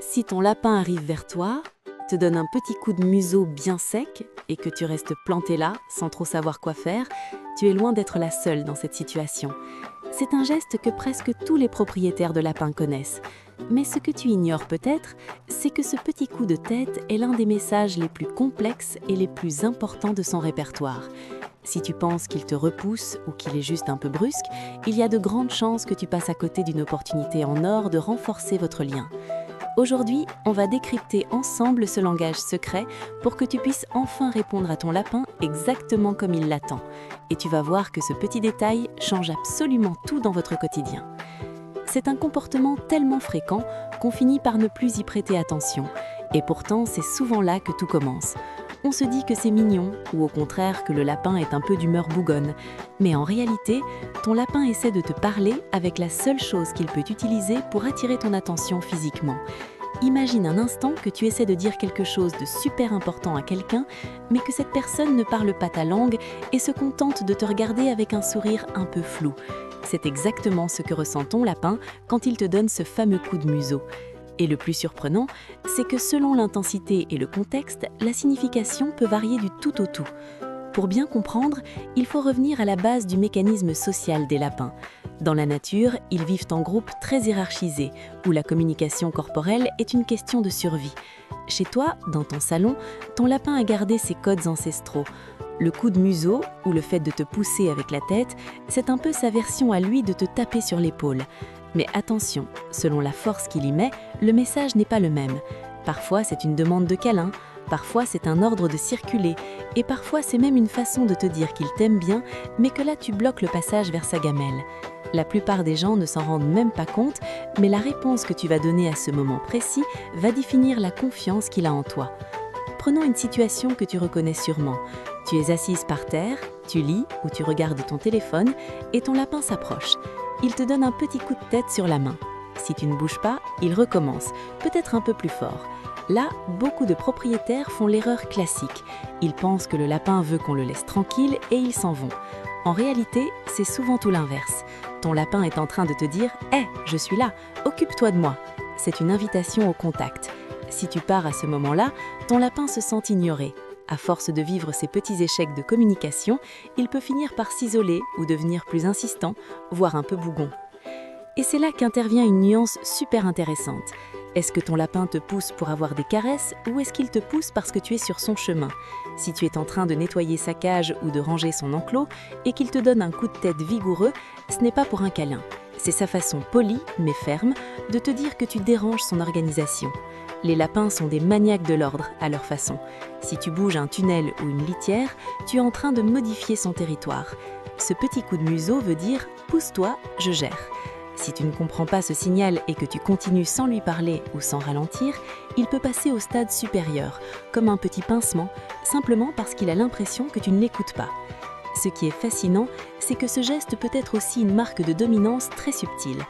Si ton lapin arrive vers toi, te donne un petit coup de museau bien sec et que tu restes planté là sans trop savoir quoi faire, tu es loin d'être la seule dans cette situation. C'est un geste que presque tous les propriétaires de lapins connaissent. Mais ce que tu ignores peut-être, c'est que ce petit coup de tête est l'un des messages les plus complexes et les plus importants de son répertoire. Si tu penses qu'il te repousse ou qu'il est juste un peu brusque, il y a de grandes chances que tu passes à côté d'une opportunité en or de renforcer votre lien. Aujourd'hui, on va décrypter ensemble ce langage secret pour que tu puisses enfin répondre à ton lapin exactement comme il l'attend. Et tu vas voir que ce petit détail change absolument tout dans votre quotidien. C'est un comportement tellement fréquent qu'on finit par ne plus y prêter attention. Et pourtant, c'est souvent là que tout commence. On se dit que c'est mignon, ou au contraire que le lapin est un peu d'humeur bougonne. Mais en réalité, ton lapin essaie de te parler avec la seule chose qu'il peut utiliser pour attirer ton attention physiquement. Imagine un instant que tu essaies de dire quelque chose de super important à quelqu'un, mais que cette personne ne parle pas ta langue et se contente de te regarder avec un sourire un peu flou. C'est exactement ce que ressent ton lapin quand il te donne ce fameux coup de museau. Et le plus surprenant, c'est que selon l'intensité et le contexte, la signification peut varier du tout au tout. Pour bien comprendre, il faut revenir à la base du mécanisme social des lapins. Dans la nature, ils vivent en groupe très hiérarchisé, où la communication corporelle est une question de survie. Chez toi, dans ton salon, ton lapin a gardé ses codes ancestraux. Le coup de museau, ou le fait de te pousser avec la tête, c'est un peu sa version à lui de te taper sur l'épaule. Mais attention, selon la force qu'il y met, le message n'est pas le même. Parfois, c'est une demande de câlin, parfois c'est un ordre de circuler, et parfois c'est même une façon de te dire qu'il t'aime bien, mais que là tu bloques le passage vers sa gamelle. La plupart des gens ne s'en rendent même pas compte, mais la réponse que tu vas donner à ce moment précis va définir la confiance qu'il a en toi. Prenons une situation que tu reconnais sûrement. Tu es assise par terre, tu lis ou tu regardes ton téléphone et ton lapin s'approche. Il te donne un petit coup de tête sur la main. Si tu ne bouges pas, il recommence, peut-être un peu plus fort. Là, beaucoup de propriétaires font l'erreur classique. Ils pensent que le lapin veut qu'on le laisse tranquille et ils s'en vont. En réalité, c'est souvent tout l'inverse. Ton lapin est en train de te dire « Hé, je suis là, occupe-toi de moi ». C'est une invitation au contact. Si tu pars à ce moment-là, ton lapin se sent ignoré. À force de vivre ces petits échecs de communication, il peut finir par s'isoler ou devenir plus insistant, voire un peu bougon. Et c'est là qu'intervient une nuance super intéressante. Est-ce que ton lapin te pousse pour avoir des caresses ou est-ce qu'il te pousse parce que tu es sur son chemin? Si tu es en train de nettoyer sa cage ou de ranger son enclos et qu'il te donne un coup de tête vigoureux, ce n'est pas pour un câlin. C'est sa façon polie, mais ferme, de te dire que tu déranges son organisation. Les lapins sont des maniaques de l'ordre à leur façon. Si tu bouges un tunnel ou une litière, tu es en train de modifier son territoire. Ce petit coup de museau veut dire « pousse-toi, je gère ». Si tu ne comprends pas ce signal et que tu continues sans lui parler ou sans ralentir, il peut passer au stade supérieur, comme un petit pincement, simplement parce qu'il a l'impression que tu ne l'écoutes pas. Ce qui est fascinant, c'est que ce geste peut être aussi une marque de dominance très subtile.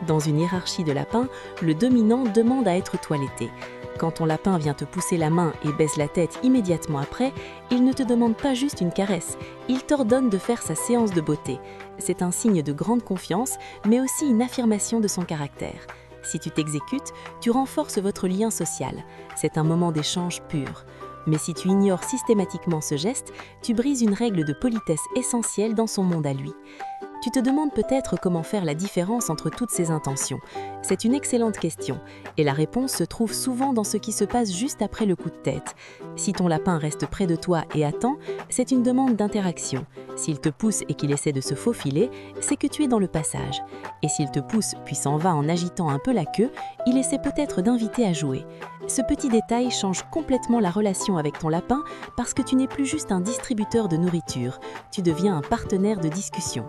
Dans une hiérarchie de lapins, le dominant demande à être toiletté. Quand ton lapin vient te pousser la main et baisse la tête immédiatement après, il ne te demande pas juste une caresse, il t'ordonne de faire sa séance de beauté. C'est un signe de grande confiance, mais aussi une affirmation de son caractère. Si tu t'exécutes, tu renforces votre lien social. C'est un moment d'échange pur. Mais si tu ignores systématiquement ce geste, tu brises une règle de politesse essentielle dans son monde à lui. Tu te demandes peut-être comment faire la différence entre toutes ces intentions. C'est une excellente question, et la réponse se trouve souvent dans ce qui se passe juste après le coup de tête. Si ton lapin reste près de toi et attend, c'est une demande d'interaction. S'il te pousse et qu'il essaie de se faufiler, c'est que tu es dans le passage. Et s'il te pousse puis s'en va en agitant un peu la queue, il essaie peut-être d'inviter à jouer. Ce petit détail change complètement la relation avec ton lapin parce que tu n'es plus juste un distributeur de nourriture, tu deviens un partenaire de discussion.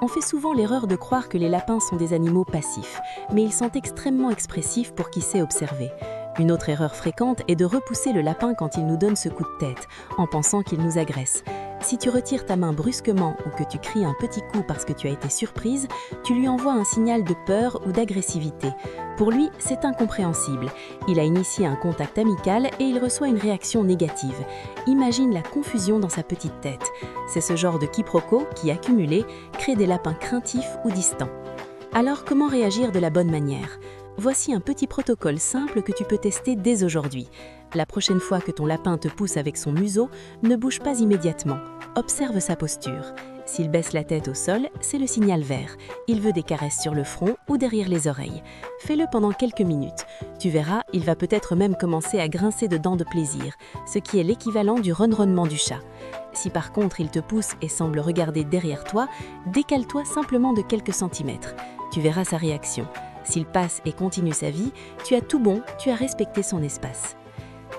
On fait souvent l'erreur de croire que les lapins sont des animaux passifs, mais ils sont extrêmement expressifs pour qui sait observer. Une autre erreur fréquente est de repousser le lapin quand il nous donne ce coup de tête, en pensant qu'il nous agresse. Si tu retires ta main brusquement ou que tu cries un petit coup parce que tu as été surprise, tu lui envoies un signal de peur ou d'agressivité. Pour lui, c'est incompréhensible. Il a initié un contact amical et il reçoit une réaction négative. Imagine la confusion dans sa petite tête. C'est ce genre de quiproquo qui, accumulé, crée des lapins craintifs ou distants. Alors, comment réagir de la bonne manière ? Voici un petit protocole simple que tu peux tester dès aujourd'hui. La prochaine fois que ton lapin te pousse avec son museau, ne bouge pas immédiatement. Observe sa posture. S'il baisse la tête au sol, c'est le signal vert. Il veut des caresses sur le front ou derrière les oreilles. Fais-le pendant quelques minutes. Tu verras, il va peut-être même commencer à grincer de dents de plaisir, ce qui est l'équivalent du ronronnement du chat. Si par contre il te pousse et semble regarder derrière toi, décale-toi simplement de quelques centimètres. Tu verras sa réaction. S'il passe et continue sa vie, tu as tout bon, tu as respecté son espace.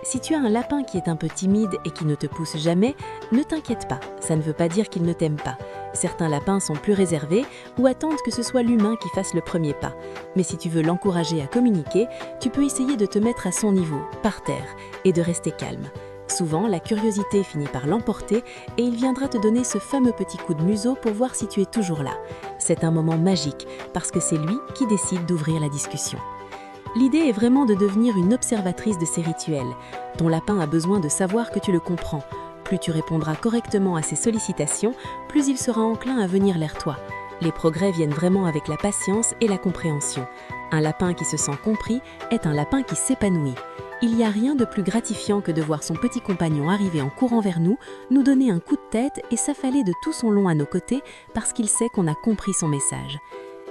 Si tu as un lapin qui est un peu timide et qui ne te pousse jamais, ne t'inquiète pas, ça ne veut pas dire qu'il ne t'aime pas. Certains lapins sont plus réservés ou attendent que ce soit l'humain qui fasse le premier pas. Mais si tu veux l'encourager à communiquer, tu peux essayer de te mettre à son niveau, par terre, et de rester calme. Souvent, la curiosité finit par l'emporter et il viendra te donner ce fameux petit coup de museau pour voir si tu es toujours là. C'est un moment magique parce que c'est lui qui décide d'ouvrir la discussion. L'idée est vraiment de devenir une observatrice de ses rituels. Ton lapin a besoin de savoir que tu le comprends. Plus tu répondras correctement à ses sollicitations, plus il sera enclin à venir vers toi. Les progrès viennent vraiment avec la patience et la compréhension. Un lapin qui se sent compris est un lapin qui s'épanouit. Il n'y a rien de plus gratifiant que de voir son petit compagnon arriver en courant vers nous, nous donner un coup de tête et s'affaler de tout son long à nos côtés parce qu'il sait qu'on a compris son message.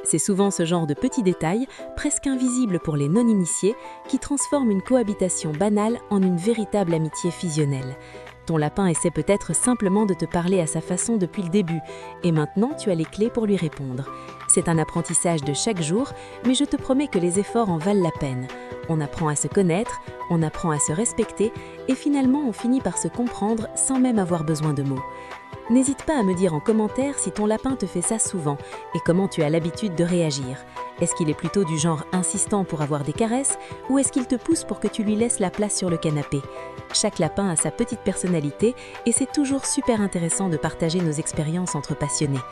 C'est souvent ce genre de petits détails, presque invisibles pour les non-initiés, qui transforment une cohabitation banale en une véritable amitié fusionnelle. Ton lapin essaie peut-être simplement de te parler à sa façon depuis le début, et maintenant tu as les clés pour lui répondre. C'est un apprentissage de chaque jour, mais je te promets que les efforts en valent la peine. On apprend à se connaître, on apprend à se respecter, et finalement on finit par se comprendre sans même avoir besoin de mots. N'hésite pas à me dire en commentaire si ton lapin te fait ça souvent et comment tu as l'habitude de réagir. Est-ce qu'il est plutôt du genre insistant pour avoir des caresses ou est-ce qu'il te pousse pour que tu lui laisses la place sur le canapé? Chaque lapin a sa petite personnalité et c'est toujours super intéressant de partager nos expériences entre passionnés.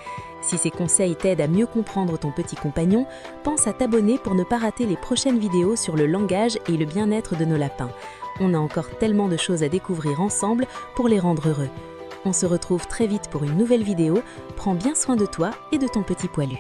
Si ces conseils t'aident à mieux comprendre ton petit compagnon, pense à t'abonner pour ne pas rater les prochaines vidéos sur le langage et le bien-être de nos lapins. On a encore tellement de choses à découvrir ensemble pour les rendre heureux. On se retrouve très vite pour une nouvelle vidéo. Prends bien soin de toi et de ton petit poilu.